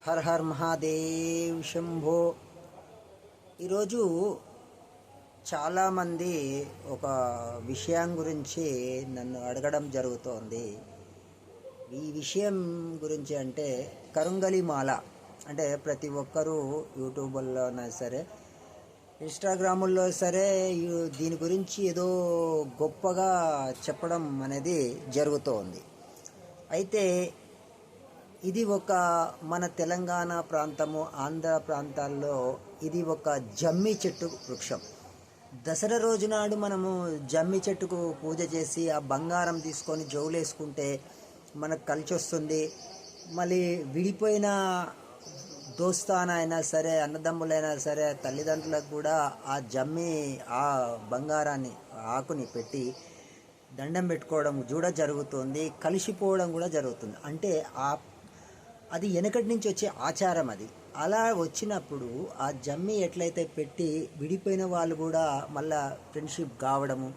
Her her Mahadev Shambho. ఈరోజు చాలామంది ఒక విషయం గురించి నన్ను అడగడం జరుగుతోంది. ఈ విషయం గురించి అంటే కరుంగలి మాల. అంటే ప్రతి ఒక్కరూ యూట్యూబ్లోనా సరే, ఇన్స్టాగ్రాముల్లో సరే దీని గురించి ఏదో గొప్పగా చెప్పడం అనేది జరుగుతోంది. అయితే ఇది ఒక మన తెలంగాణ ప్రాంతము, ఆంధ్ర ప్రాంతాల్లో ఇది ఒక జమ్మి చెట్టు వృక్షం. దసరా రోజు నాడు మనము జమ్మి చెట్టుకు పూజ చేసి ఆ బంగారం తీసుకొని జోలేసుకుంటే మనకు కలిసి వస్తుంది. మళ్ళీ విడిపోయిన దోస్తానైనా సరే, అన్నదమ్ములైనా సరే, తల్లిదండ్రులకు కూడా ఆ జమ్మి ఆ బంగారాన్ని ఆకుని పెట్టి దండం పెట్టుకోవడం కూడా జరుగుతుంది. కలిసిపోవడం కూడా జరుగుతుంది. అంటే అది వెనకటి నుంచి వచ్చే ఆచారం. అది అలా వచ్చినప్పుడు ఆ జమ్మి ఎట్లయితే పెట్టి విడిపోయిన వాళ్ళు కూడా మళ్ళీ ఫ్రెండ్షిప్ కావడము,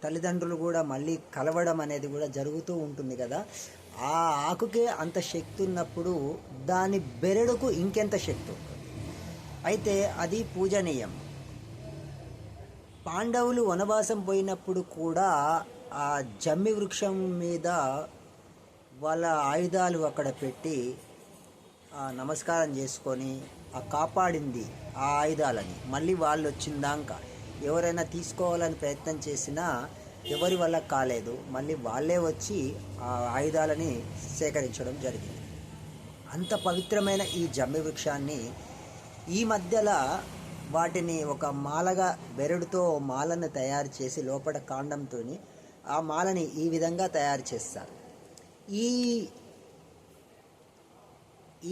తల్లిదండ్రులు కూడా మళ్ళీ కలవడం అనేది కూడా జరుగుతూ ఉంటుంది కదా. ఆ ఆకుకే అంత శక్తి ఉన్నప్పుడు దాని బెరడుకు ఇంకెంత శక్తి ఉంటుంది. అయితే అది పూజనీయం. పాండవులు వనవాసం పోయినప్పుడు కూడా ఆ జమ్మి వృక్షం మీద వాళ్ళ ఆయుధాలు అక్కడ పెట్టి నమస్కారం చేసుకొని కాపాడింది ఆ ఆయుధాలని. మళ్ళీ వాళ్ళు వచ్చిందాక ఎవరైనా తీసుకోవాలని ప్రయత్నం చేసినా ఎవరి వల్ల కాలేదు. మళ్ళీ వాళ్ళే వచ్చి ఆ ఆయుధాలని సేకరించడం జరిగింది. అంత పవిత్రమైన ఈ జమ్మి వృక్షాన్ని ఈ మధ్యలో వాటిని ఒక మాలగా బెరడుతో మాలను తయారు చేసి లోపల కాండంతో ఆ మాలని ఈ విధంగా తయారు చేస్తారు.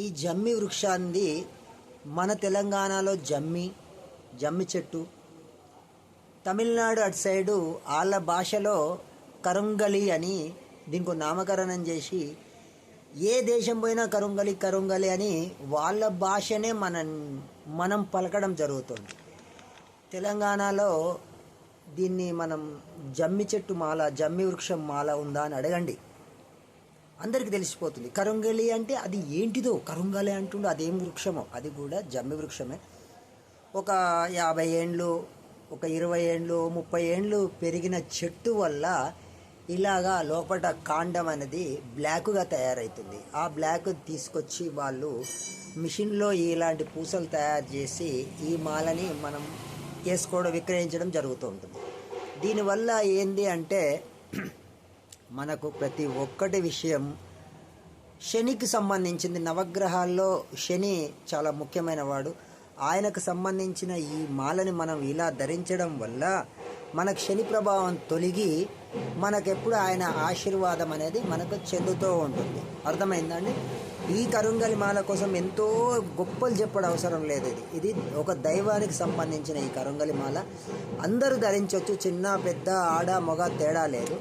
ఈ జమ్మి వృక్షాన్ని మన తెలంగాణలో జమ్మి చెట్టు, తమిళనాడు అటు సైడు వాళ్ళ భాషలో కరుంగలి అని దీనికి నామకరణం చేసి, ఏ దేశం పోయినా కరుంగలి అని వాళ్ళ భాషనే మనం పలకడం జరుగుతుంది. తెలంగాణలో దీన్ని మనం జమ్మి చెట్టు మాల, జమ్మి వృక్షం మాల ఉందా అని అడగండి, అందరికీ తెలిసిపోతుంది. కరుంగలి అంటే అది ఏంటిదో, కరుంగలి అంటుండే అదేం వృక్షమో, అది కూడా జమ్మి వృక్షమే. ఒక 50 ఏండ్లు, ఒక 20 ఏండ్లు, 30 ఏండ్లు పెరిగిన చెట్టు వల్ల ఇలాగా లోపల కాండం అనేది బ్లాక్గా తయారవుతుంది. ఆ బ్లాక్ తీసుకొచ్చి వాళ్ళు మిషన్లో ఇలాంటి పూసలు తయారు చేసి ఈ మాలని మనం వేసుకోవడం, విక్రయించడం జరుగుతూ ఉంటుంది. దీనివల్ల ఏంది అంటే మనకు ప్రతి ఒక్కటి విషయం శనికి సంబంధించింది. నవగ్రహాల్లో శని చాలా ముఖ్యమైన వాడు. ఆయనకు సంబంధించిన ఈ మాలని మనం ఇలా ధరించడం వల్ల మనకు శని ప్రభావం తొలగి మనకెప్పుడు ఆయన ఆశీర్వాదం అనేది మనకు చెందుతూ ఉంటుంది. అర్థమైందండి? ఈ కరుంగలి మాల కోసం ఎంతో గొప్పలు చెప్పడం అవసరం లేదు. ఇది ఒక దైవానికి సంబంధించిన ఈ కరుంగలి మాల అందరూ ధరించవచ్చు. చిన్న పెద్ద, ఆడ మగ తేడా లేదు.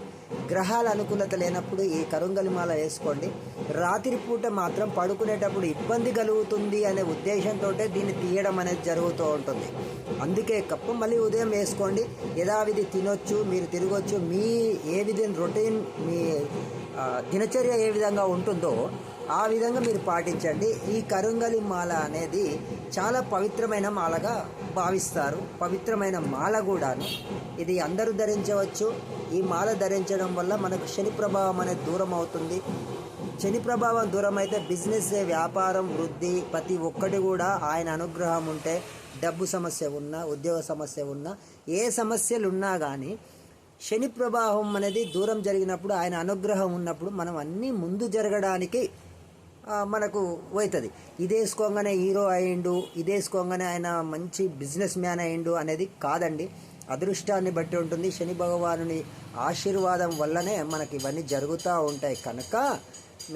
గ్రహాల అనుకూలత లేనప్పుడు ఈ కరుంగలి మాల వేసుకోండి. రాత్రిపూట మాత్రం పడుకునేటప్పుడు ఇబ్బంది కలుగుతుంది అనే ఉద్దేశంతో దీన్ని తీయడం అనేది జరుగుతూ ఉంటుంది. అందుకే మళ్ళీ ఉదయం వేసుకోండి. యథావిధి తినొచ్చు, మీరు తిరగొచ్చు. మీ ఏ విధంగా రొటీన్, మీ దినచర్య ఏ విధంగా ఉంటుందో ఆ విధంగా మీరు పాటించండి. ఈ కరుంగలి మాల అనేది చాలా పవిత్రమైన మాలగా భావిస్తారు. పవిత్రమైన మాల కూడాను. ఇది అందరూ ధరించవచ్చు. ఈ మాల ధరించడం వల్ల మనకు శని ప్రభావం అనేది దూరం అవుతుంది. శని ప్రభావం దూరం అయితే బిజినెస్, వ్యాపారం, వృద్ధి ప్రతి ఒక్కటి కూడా ఆయన అనుగ్రహం ఉంటే, డబ్బు సమస్య ఉన్నా, ఉద్యోగ సమస్య ఉన్నా, ఏ సమస్యలు ఉన్నా కానీ శని ప్రభావం అనేది దూరం జరిగినప్పుడు, ఆయన అనుగ్రహం ఉన్నప్పుడు మనం అన్నీ ముందు జరగడానికి మనకు అవుతుంది. ఇదేసుకోగానే హీరో అయిండు, ఇదేసుకోగానే ఆయన మంచి బిజినెస్ మ్యాన్ అయిండు అనేది కాదండి. అదృష్టాన్ని బట్టి ఉంటుంది. శని భగవానుని ఆశీర్వాదం వల్లనే మనకి ఇవన్నీ జరుగుతూ ఉంటాయి. కనుక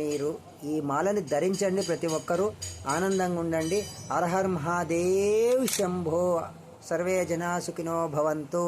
మీరు ఈ మాలని ధరించండి. ప్రతి ఒక్కరూ ఆనందంగా ఉండండి. Her her Mahadev Shambho. Survey జనా సుఖినో భవంతు.